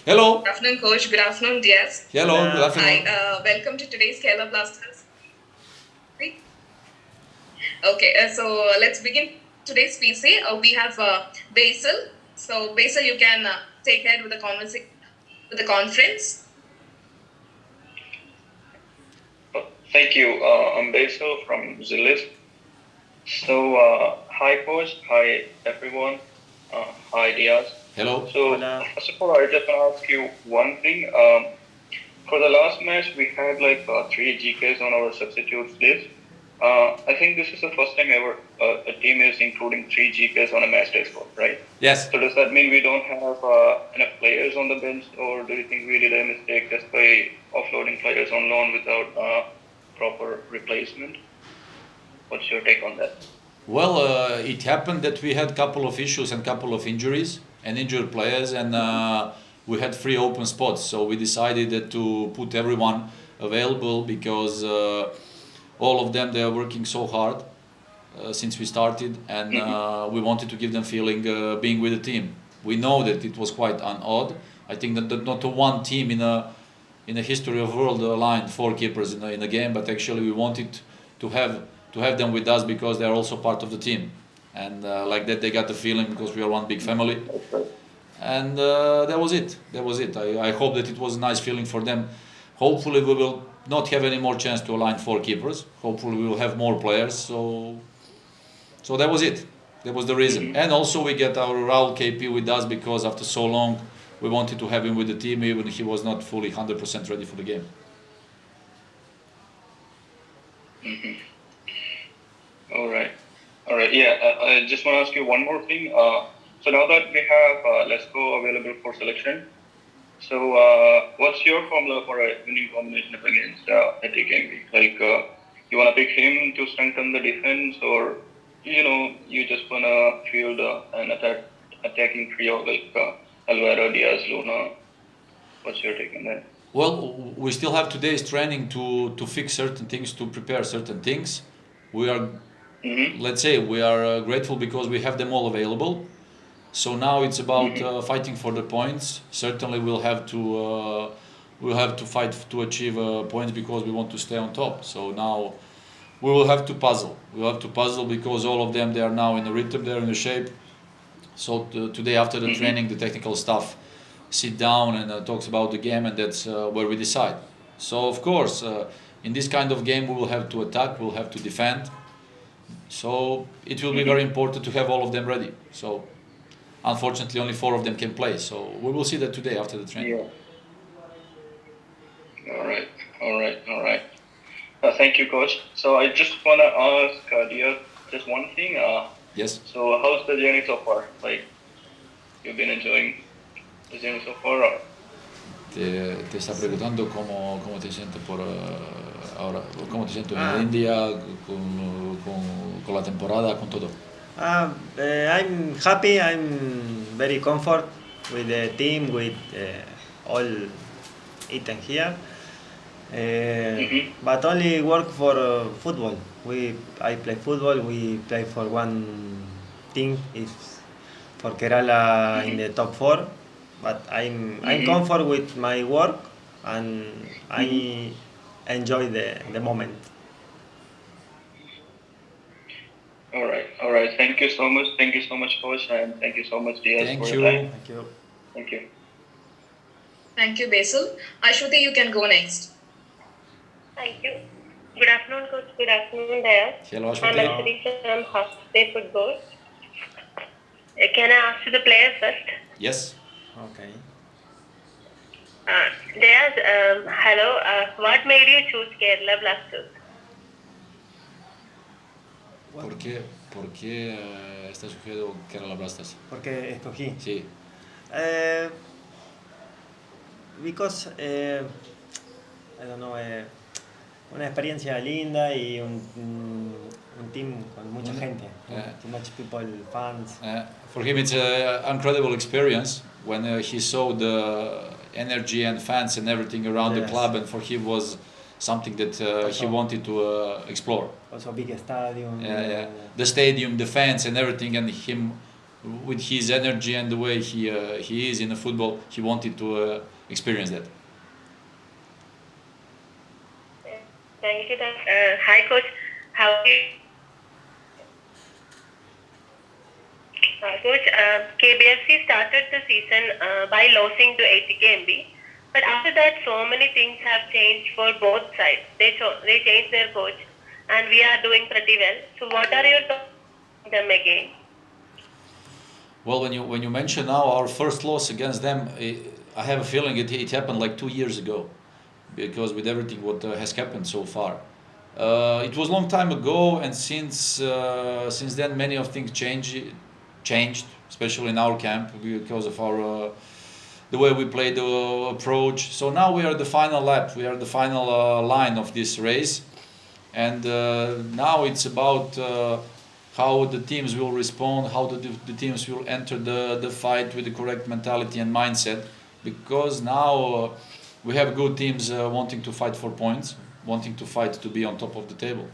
Hello. Good afternoon, Coach. Good afternoon, Diaz. Hello. Good Hi, afternoon. welcome to today's Kerala Blasters. Okay, so let's begin today's PC. We have Basil. So, Basil, you can take ahead with the conversation, with the conference. Thank you. I'm Basil from Zilis. So, hi, Coach. Hi, everyone. Hi, Diaz. Hello. So, Hola. first of all, I just want to ask you one thing. For the last match, we had like three GKs on our substitutes list. I think this is the first time ever a team is including three GKs on a match day squad, right? Yes. So, does that mean we don't have enough players on the bench, or do you think we did a mistake just by offloading players on loan without proper replacement? What's your take on that? Well, it happened that we had a couple of issues and couple of injuries and injured players, and we had 3 open spots. So we decided that to put everyone available because all of them, they are working so hard since we started, and we wanted to give them feeling being with the team. We know that it was quite odd. I think that not one team in the history of world aligned 4 keepers in a game, but actually we wanted to have them with us because they are also part of the team, and like that they got the feeling because we are one big family, and that was it. I hope that it was a nice feeling for them. Hopefully we will not have any more chance to align 4 keepers. Hopefully we will have more players. So that was it. That was the reason. And also we get our Raul KP with us because after so long we wanted to have him with the team even if he was not fully 100% ready for the game. All right. Yeah, I just want to ask you one more thing. So now that we have Lesko available for selection, so what's your formula for a winning combination up against ATKMB? Like, you want to pick him to strengthen the defense, or you just want to field an attacking trio like Alvaro, Diaz, Luna? What's your take on that? Well, we still have today's training to fix certain things, to prepare certain things. We are, let's say, we are grateful because we have them all available. So now it's about fighting for the points. Certainly, we'll have to fight to achieve points because we want to stay on top. So now we will have to puzzle. We will have to puzzle because all of them, they are now in the rhythm, they're in the shape. So today after the training, the technical staff sit down and talks about the game, and that's where we decide. So of course, in this kind of game, we will have to attack, we'll have to defend. So it will be very important to have all of them ready. So unfortunately, only 4 of them can play. So we will see that today after the training. Yeah. All right. Thank you, Coach. So I just want to ask Diaz just one thing. Yes. So how's the journey so far? Like, you've been enjoying the journey so far? Or? Te está preguntando cómo te sientes por ahora, cómo te sientes en India, con la temporada, con todo. I'm happy. I'm very comfort with the team, with all eaten here. But only work for football. I play football. We play for one team. Is for Kerala in the top 4. But I'm comfort with my work, and I enjoy the moment. All right. Thank you so much, Coach, and thank you so much, Diaz, Thank for you. your time. Thank you. Thank you, Basil. Ashwati, you can go next. Thank you. Good afternoon, Coach. Good afternoon, Diaz. Hello, I'm Ashwati. Ashwati from Half-Day Football. Can I ask you the players first? Yes. Okay. Diaz, hello. What made you choose Kerala Blasters? ¿Por qué está escogido Kerala Blasters? Porque escogí. Sí. Because I don't know, una experiencia linda y un team con mucha gente. Too much people, fans. For him, it's an incredible experience when he saw the energy and fans and everything around the club, and for him was something that he wanted to explore. Also big stadium. The stadium, the fans, and everything, and him with his energy and the way he is in the football, he wanted to experience that. Thank you. Hi, coach. How are you? Coach, KBFC started the season by losing to ATKMB, but after that, so many things have changed for both sides. They changed their coach, and we are doing pretty well. So, what are your thoughts on them again? Well, when you mention now our first loss against them, I have a feeling it happened like 2 years ago, because with everything what has happened so far, it was a long time ago, and since then many of things changed, especially in our camp because of our the way we play the approach. So now we are the final lap, we are the final line of this race, and now it's about how the teams will respond, how the teams will enter the fight with the correct mentality and mindset, because now we have good teams wanting to fight for points, wanting to fight to be on top of the table.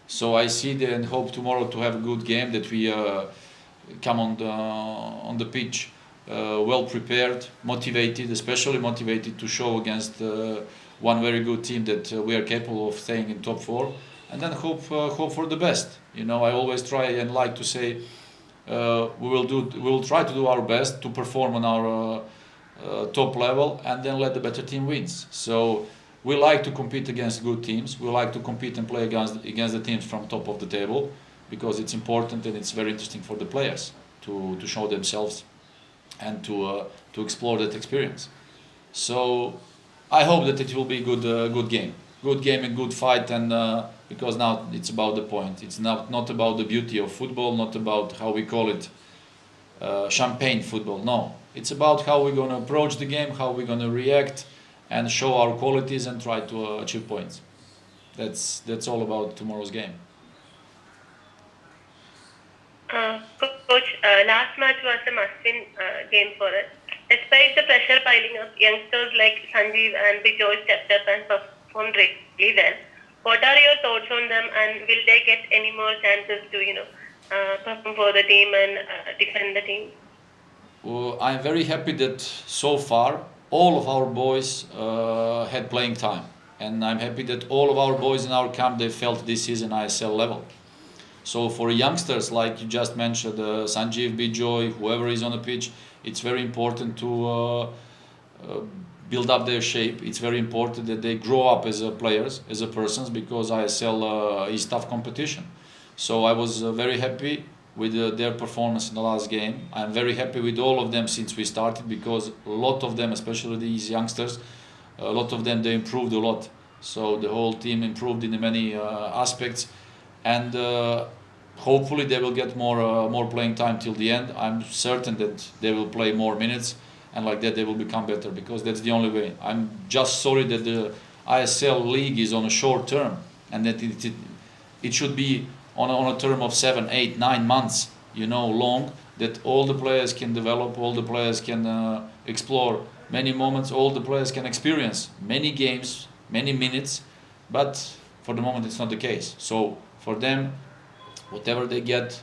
So I see and hope tomorrow to have a good game, that we come on the pitch well prepared, motivated, especially motivated to show against one very good team that we are capable of staying in top 4, and then hope for the best. You know, I always try and like to say we will try to do our best to perform on our top level, and then let the better team wins. So we like to compete against good teams. We like to compete and play against the teams from top of the table, because it's important and it's very interesting for the players to show themselves and to explore that experience. So I hope that it will be good game and good fight, and because now it's about the point. It's not about the beauty of football, not about how we call it champagne football. No, it's about how we're going to approach the game, how we're going to react and show our qualities and try to achieve points. That's all about tomorrow's game. Coach, last match was a must-win game for us. Despite the pressure piling up, youngsters like Sanjeev and Bijoy stepped up and performed really well. What are your thoughts on them, and will they get any more chances to, perform for the team and defend the team? Well, I'm very happy that so far all of our boys had playing time, and I'm happy that all of our boys in our camp, they felt this season ISL level. So for youngsters like you just mentioned, Sanjeev, Bijoy, whoever is on the pitch, it's very important to build up their shape. It's very important that they grow up as players, as persons, because ISL is tough competition. So I was very happy with their performance in the last game. I'm very happy with all of them since we started, because a lot of them, especially these youngsters, a lot of them, they improved a lot. So the whole team improved in many aspects, and hopefully they will get more playing time till the end. I'm certain that they will play more minutes, and like that they will become better, because that's the only way. I'm just sorry that the ISL league is on a short term, and that it should be on a term of 7, 8, 9 months, long, that all the players can develop, all the players can explore many moments, all the players can experience many games, many minutes, but for the moment it's not the case. So for them, whatever they get,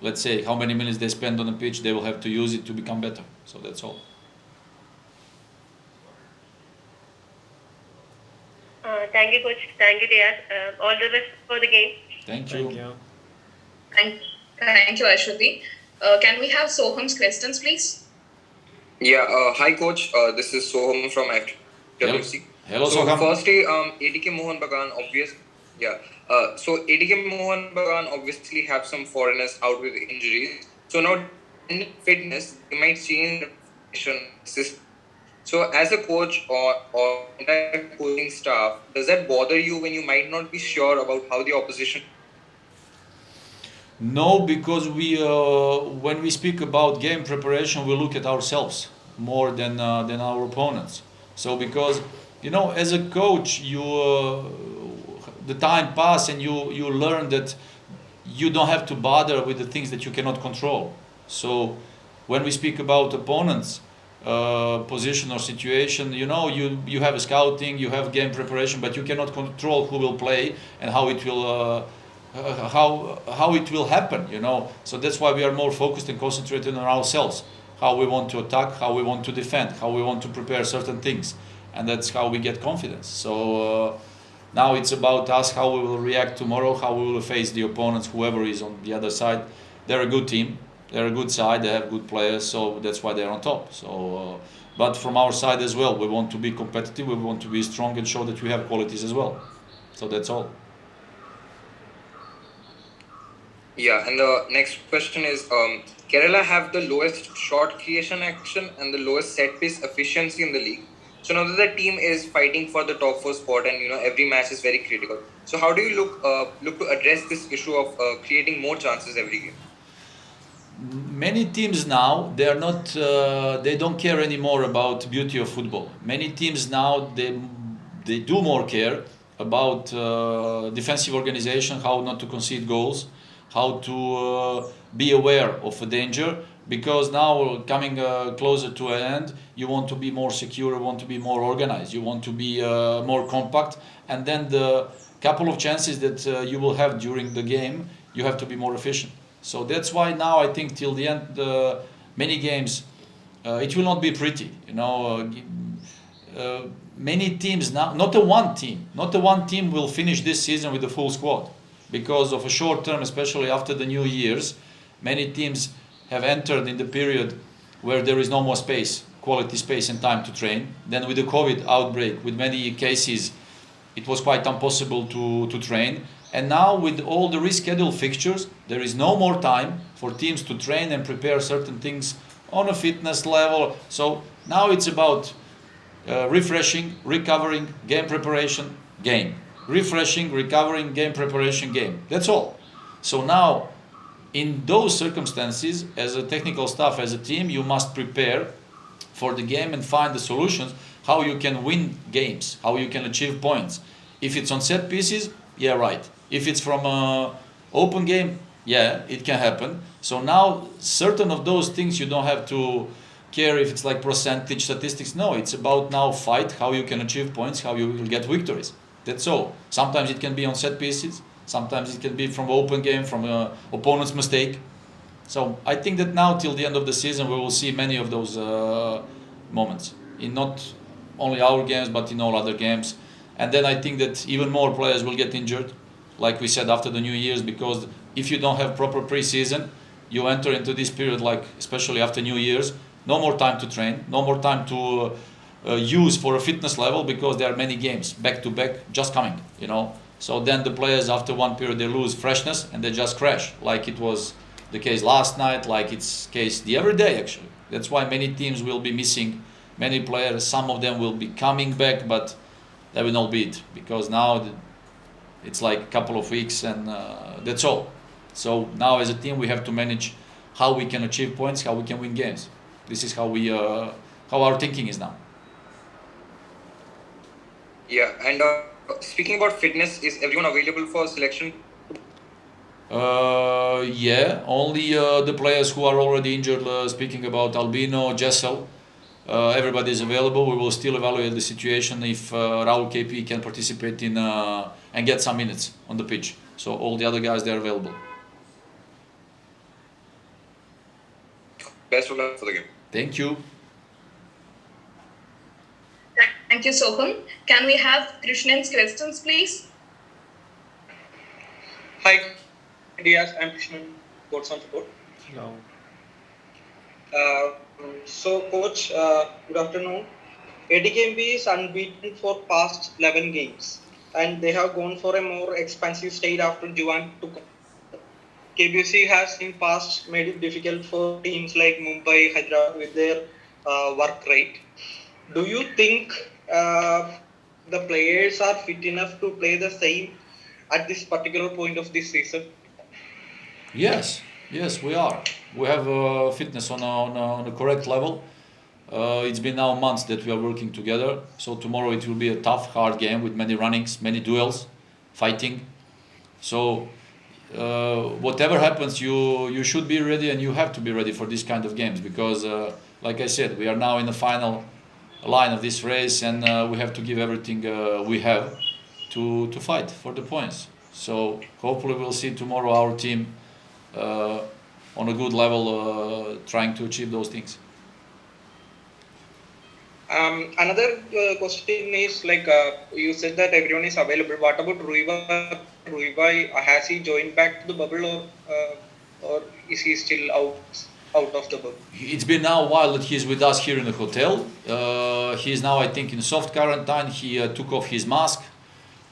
let's say how many minutes they spend on the pitch, they will have to use it to become better. So that's all. Thank you, Coach. Thank you, Diaz. All the best for the game. Thank you. Thank you, Ashwati. Can we have Soham's questions, please? Yeah, hi coach. This is Soham from KBFC. Hello, so Soham. firstly, ATK Mohan Bagan, so ATK Mohan Bagan obviously have some foreigners out with injuries. So now in fitness, they might change the system. So as a coach or entire coaching staff, does that bother you when you might not be sure about how the opposition? No, because when we speak about game preparation, we look at ourselves more than our opponents. So because as a coach, the time passes and you learn that you don't have to bother with the things that you cannot control. So when we speak about opponents' position or situation, you have a scouting, you have game preparation, but you cannot control who will play and how it will how it will happen, you know. So that's why we are more focused and concentrated on ourselves, how we want to attack, how we want to defend, how we want to prepare certain things, and that's how we get confidence. So now it's about us, how we will react tomorrow, how we will face the opponents, whoever is on the other side. They're a good team, they're a good side, they have good players, so that's why they're on top. So but from our side as well, we want to be competitive, we want to be strong and show that we have qualities as well. So that's all. Yeah, and the next question is, Kerala have the lowest shot creation action and the lowest set piece efficiency in the league. So now that the team is fighting for the top four spot, and every match is very critical. So how do you look to address this issue of creating more chances every game? Many teams now, they are not they don't care anymore about beauty of football. Many teams now, they do more care about defensive organization, how not to concede goals, how to be aware of a danger, because now coming closer to an end, you want to be more secure, you want to be more organized, you want to be more compact, and then the couple of chances that you will have during the game, you have to be more efficient. So that's why now I think till the end, many games, it will not be pretty. Many teams now, not the one team will finish this season with a full squad, because of a short term, especially after the New Year's. Many teams have entered in the period where there is no more space, quality space and time to train. Then with the COVID outbreak, with many cases, it was quite impossible to train. And now with all the rescheduled fixtures, there is no more time for teams to train and prepare certain things on a fitness level. So now it's about refreshing, recovering, game preparation, game. Refreshing, recovering, game preparation, game. That's all. So now, in those circumstances, as a technical staff, as a team, you must prepare for the game and find the solutions, how you can win games, how you can achieve points. If it's on set pieces, yeah, right. If it's from an open game, yeah, it can happen. So now, certain of those things you don't have to care if it's like percentage statistics. No, it's about now fight, how you can achieve points, how you will get victories. That's all. Sometimes it can be on set pieces, sometimes it can be from open game, from an opponent's mistake. So I think that now till the end of the season we will see many of those moments in not only our games but in all other games. And then I think that even more players will get injured, like we said, after the New Year's, because if you don't have proper pre-season, you enter into this period, like especially after New Year's, no more time to train, no more time to use for a fitness level, because there are many games back to back just coming, So then the players after one period, they lose freshness and they just crash, like it was the case last night, like it's case the every day actually. That's why many teams will be missing many players. Some of them will be coming back, but they will not be it, because now it's like a couple of weeks and that's all. So now as a team we have to manage how we can achieve points, how we can win games. This is how our thinking is now. Yeah, and speaking about fitness, is everyone available for selection? Yeah, only the players who are already injured, speaking about Albino, Jessel, everybody is available. We will still evaluate the situation if Raul KP can participate in and get some minutes on the pitch. So all the other guys, they're available. Best of luck for the game. Thank you. Thank you, Soham. Can we have Krishnan's questions, please? Hi, Diaz. I'm Krishnan, Coach on support. Hello. So, Coach, good afternoon. ATKMB is unbeaten for past 11 games, and they have gone for a more expansive state after Juwan took. KBFC has in past made it difficult for teams like Mumbai, Hyderabad with their work rate. Do you think the players are fit enough to play the same at this particular point of this season? Yes, we are. We have fitness on a correct level. It's been now months that we are working together. So tomorrow it will be a tough, hard game with many runnings, many duels, fighting. So whatever happens, you should be ready, and you have to be ready for this kind of games, because like I said, we are now in the final line of this race, and we have to give everything we have to fight for the points. So hopefully we'll see tomorrow our team on a good level, trying to achieve those things. Another question is like you said that everyone is available. What about Ruiva? Ruiva, has he joined back to the bubble, or is he still out of the bubble? It's been now a while that he's with us here in the hotel. He's now, I think, in soft quarantine. He took off his mask.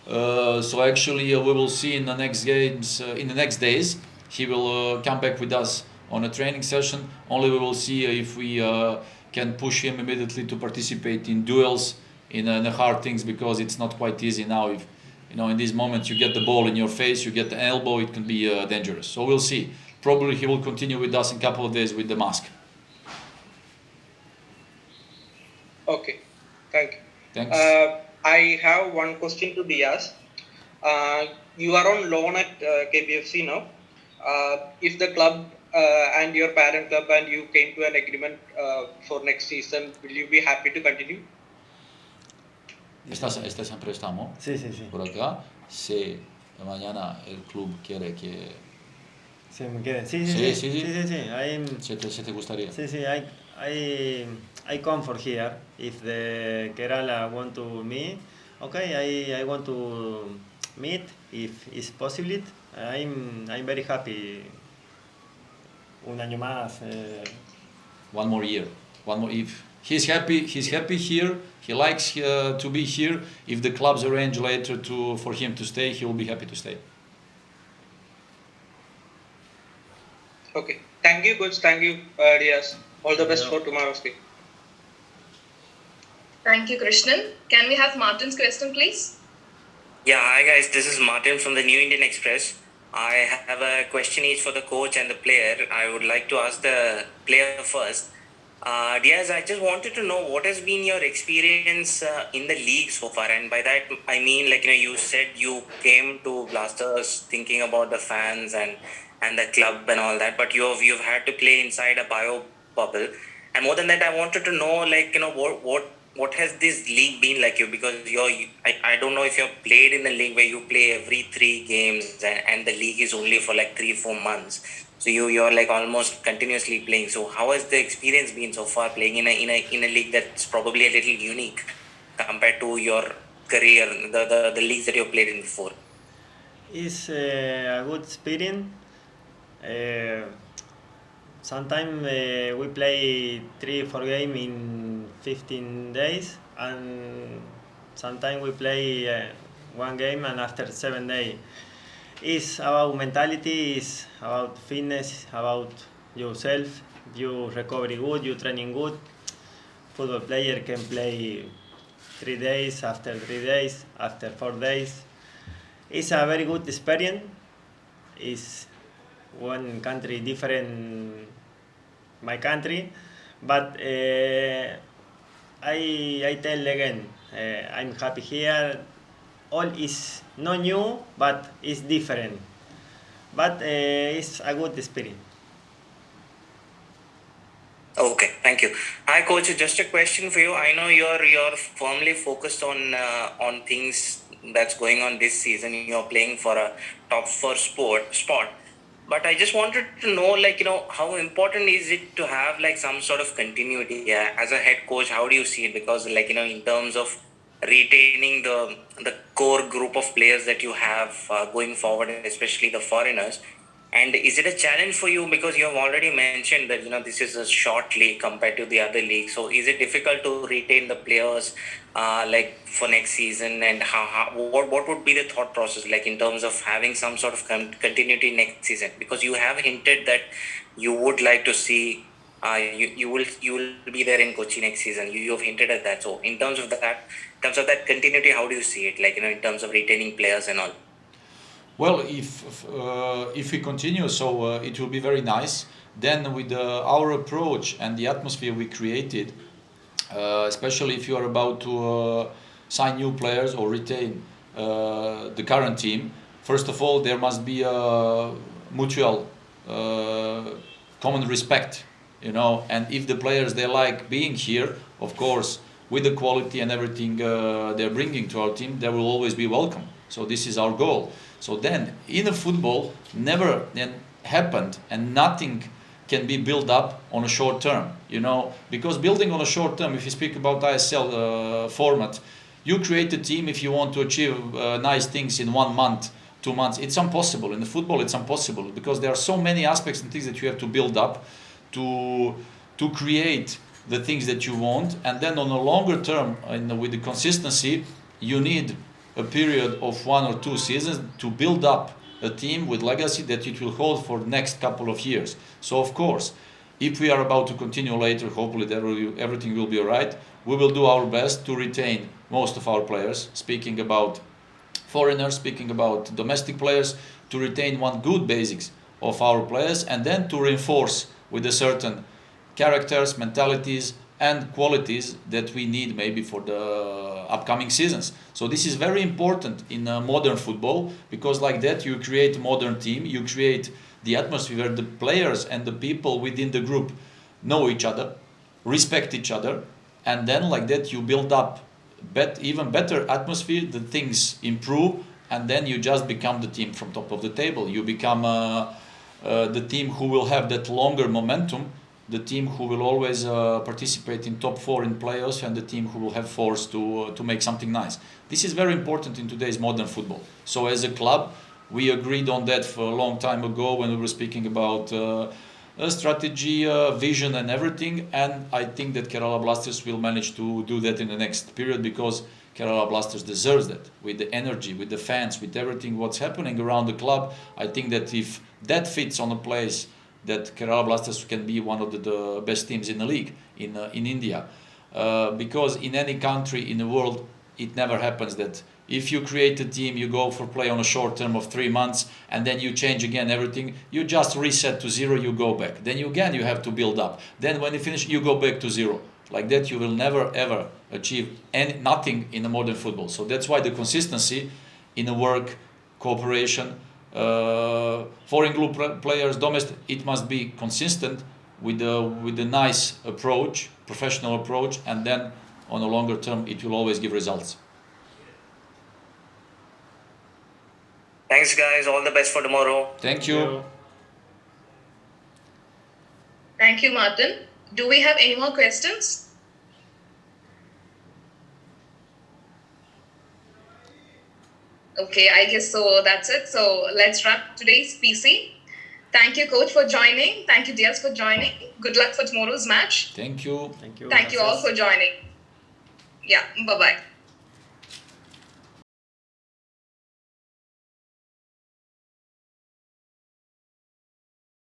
So actually, we will see in the next games, in the next days. He will come back with us on a training session. Only we will see if we can push him immediately to participate in duels, in the hard things, because it's not quite easy now. If in these moments you get the ball in your face, you get the elbow, it can be dangerous. So we'll see. Probably he will continue with us in a couple of days with the mask. Okay, thank you. Thanks. I have one question to Diaz. You are on loan at KBFC now. If the club and your parent club and you came to an agreement for next season, will you be happy to continue? ¿Estás en préstamo? Sí, sí, sí. Por acá. Si mañana el club quiere que... Sí, me quedé. Sí, sí, Sí, sí. sí, sí. Sí, sí, sí. ¿Se te gustaría? Sí, sí. I come for here. If the Kerala want to meet, okay, I want to meet if it's possible. I'm very happy. Un año más. One more year. One more. If he's happy here. He likes to be here. If the clubs arrange later for him to stay, he will be happy to stay. Okay. Thank you, coach. Thank you, Diaz. All the best for tomorrow's game. Thank you, Krishnan. Can we have Martin's question, please? Yeah, hi guys, this is Martin from the New Indian Express. I have a question each for the coach and the player. I would like to ask the player first. Diaz, I just wanted to know what has been your experience in the league so far, and by that I mean, you said you came to Blasters thinking about the fans and the club and all that, but you've had to play inside a bio bubble, and more than that, I wanted to know what has this league been like you, because I don't know if you've played in a league where you play every 3 games and the league is only for 3-4 months. So you're almost continuously playing. So how has the experience been so far playing in a league that's probably a little unique compared to your career, the leagues that you've played in before? It's a good experience. Sometimes we play 3-4 games in 15 days, and sometimes we play 1 game and after 7 days. It's about mentality, it's about fitness, about yourself. You recovery good, you training good. Football player can play 3 days, after 3 days, after 4 days. It's a very good experience. It's one country different my country, but I tell again, I'm happy here. All is not new, but it's different. But it's a good experience. Okay, thank you. Hi, coach. Just a question for you. I know you're firmly focused on things that's going on this season. You're playing for a top 4 spot. But I just wanted to know, how important is it to have some sort of continuity? Yeah, as a head coach, how do you see it? Because in terms of retaining the core group of players that you have going forward, especially the foreigners. And is it a challenge for you, because you have already mentioned that this is a short league compared to the other leagues? So is it difficult to retain the players for next season? And what would be the thought process in terms of having some sort of continuity next season? Because you have hinted that you would like to see you will be there in Kochi next season. You've hinted at that. So in terms of that continuity, how do you see it? In terms of retaining players and all. Well, if we continue, so it will be very nice. Then with our approach and the atmosphere we created, especially if you are about to sign new players or retain the current team, first of all, there must be a mutual common respect, and if the players, they like being here, of course, with the quality and everything they're bringing to our team, they will always be welcome. So this is our goal. So then, in a football, never happened, and nothing can be built up on a short term, because building on a short term, if you speak about ISL format, you create a team if you want to achieve nice things in 1 month, 2 months. It's impossible. In the football, it's impossible because there are so many aspects and things that you have to build up to create the things that you want, and then on a longer term, with the consistency, you need a period of 1 or 2 seasons to build up a team with legacy that it will hold for the next couple of years. So of course, if we are about to continue later, hopefully everything will be alright. We will do our best to retain most of our players, speaking about foreigners, speaking about domestic players, to retain one good basics of our players, and then to reinforce with a certain characters, mentalities, and qualities that we need maybe for the upcoming seasons. So this is very important in modern football, because like that you create a modern team, you create the atmosphere where the players and the people within the group know each other, respect each other, and then like that you build up even better atmosphere, the things improve, and then you just become the team from top of the table. You become the team who will have that longer momentum, the team who will always participate in top 4 in playoffs, and the team who will have force to make something nice. This is very important in today's modern football. So as a club, we agreed on that for a long time ago when we were speaking about a strategy, vision and everything, and I think that Kerala Blasters will manage to do that in the next period, because Kerala Blasters deserves that, with the energy, with the fans, with everything what's happening around the club. I think that if that fits on a place, that Kerala Blasters can be one of the best teams in the league in India, because in any country in the world it never happens that if you create a team, you go for play on a short term of 3 months, and then you change again everything. You just reset to 0, you go back. Then you have to build up. Then when you finish, you go back to 0. Like that, you will never ever achieve nothing in the modern football. So that's why the consistency in the work, cooperation, foreign group players, domestic, it must be consistent with a nice approach, professional approach, and then on a longer term, it will always give results. Thanks, guys. All the best for tomorrow. Thank you. Thank you, Martin. Do we have any more questions? Okay, I guess so. That's it. So let's wrap today's PC. Thank you, coach, for joining. Thank you, Diaz, for joining. Good luck for tomorrow's match. Thank you. Thank you all for joining. Yeah, bye-bye.